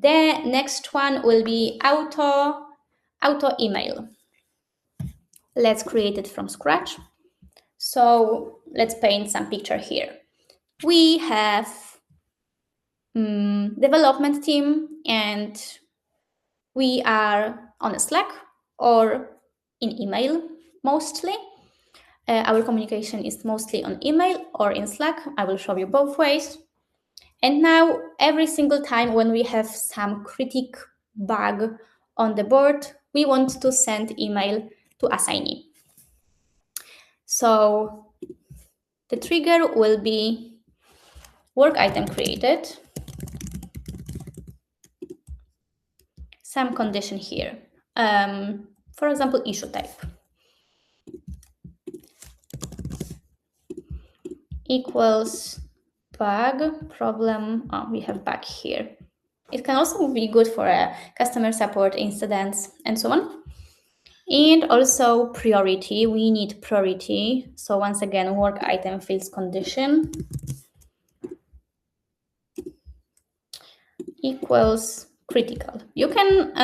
The next one will be auto email. Let's create it from scratch. So let's paint some picture here. We have development team, and we are on a Slack or in email mostly. Our communication is mostly on email or in Slack. I will show you both ways. And now every single time when we have some critic bug on the board, we want to send email to assignee. So the trigger will be work item created, some condition here. For example, issue type equals bug problem. Oh, we have bug here. It can also be good for a customer support incidents and so on. And also priority, we need priority. So once again, work item fields condition equals critical. You can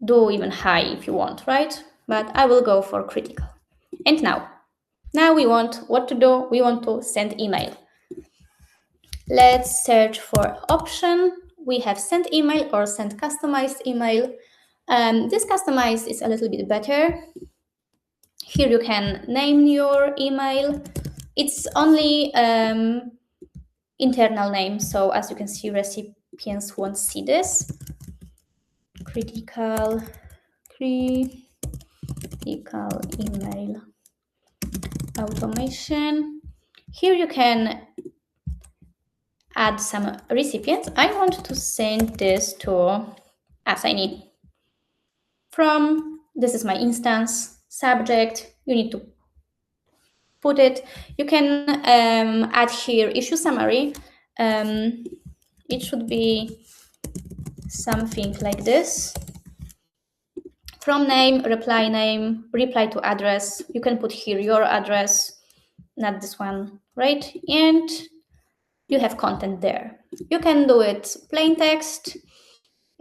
do even high if you want, right? But I will go for critical. And now we want what to do. We want to send email. Let's search for option. We have send email or send customized email. This customized is a little bit better. Here you can name your email. It's only internal name, so as you can see, recipients won't see this. Critical email automation. Here you can add some recipients. I want to send this to assignee. This is my instance, subject, you need to put it. You can add here issue summary. It should be something like this. From name, reply to address. You can put here your address, not this one, right? And you have content there. You can do it plain text,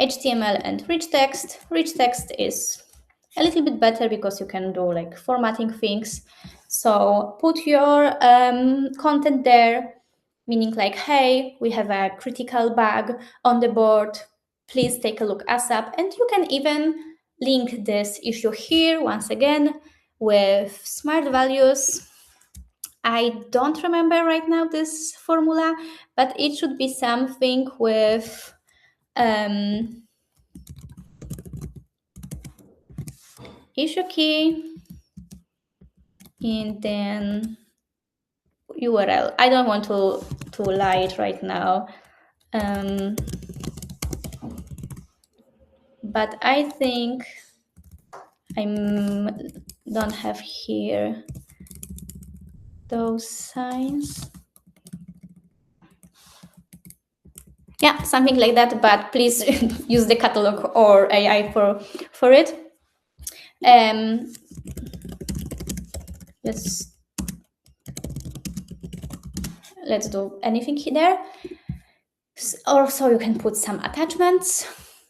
HTML, and rich text. Rich text is a little bit better because you can do like formatting things. So put your content there, meaning like, hey, we have a critical bug on the board. Please take a look ASAP. And you can even link this issue here once again with smart values. I don't remember right now this formula, but it should be something with issue key and then URL. I don't want to lie it right now, but I think I don't have here those signs. Yeah, something like that, but please use the catalog or AI for it. Let's do anything there. Also, you can put some attachments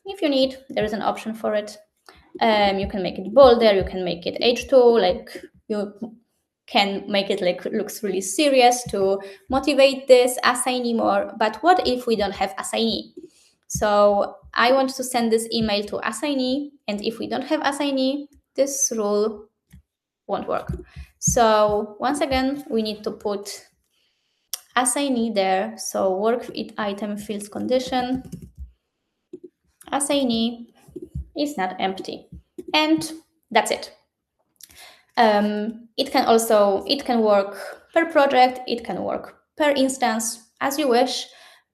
if you need. There is an option for it. You can make it bolder. You can make it H2. Like you can make it like looks really serious to motivate this assignee more. But what if we don't have assignee? So I want to send this email to assignee, and if we don't have assignee, this rule won't work. So once again, we need to put assignee there. So work item fields condition. Assignee is not empty, and that's it. It can work per project. It can work per instance as you wish.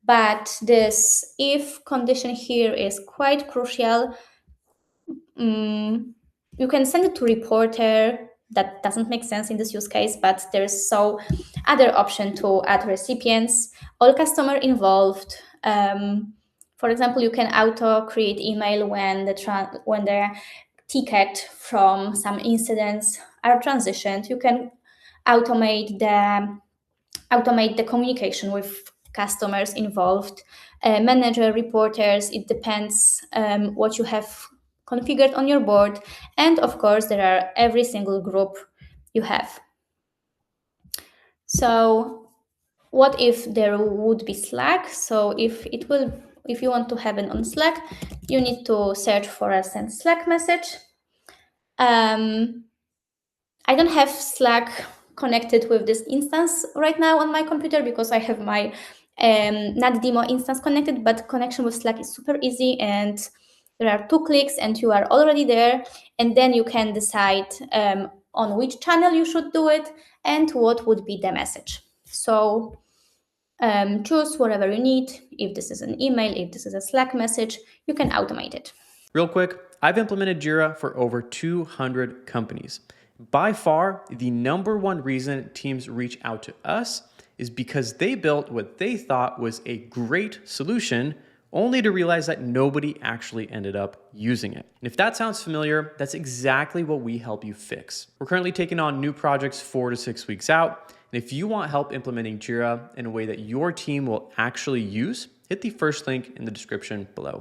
But this if condition here is quite crucial. You can send it to reporter. That doesn't make sense in this use case, but there's so other option to add recipients, all customer involved. For example, you can auto create email when the ticket from some incidents are transitioned. You can automate the communication with customers involved, manager, reporters. It depends what you have configured on your board. And of course, there are every single group you have. So what if there would be Slack? So if you want to have it on Slack, you need to search for a send Slack message. I don't have Slack connected with this instance right now on my computer because I have my NAT demo instance connected, but connection with Slack is super easy, and there are 2 clicks and you are already there, and then you can decide on which channel you should do it and what would be the message. So choose whatever you need. If this is an email, if this is a Slack message, you can automate it. Real quick, I've implemented Jira for over 200 companies. By far, the #1 reason teams reach out to us is because they built what they thought was a great solution, only to realize that nobody actually ended up using it. And if that sounds familiar, that's exactly what we help you fix. We're currently taking on new projects 4 to 6 weeks out. And if you want help implementing Jira in a way that your team will actually use, hit the first link in the description below.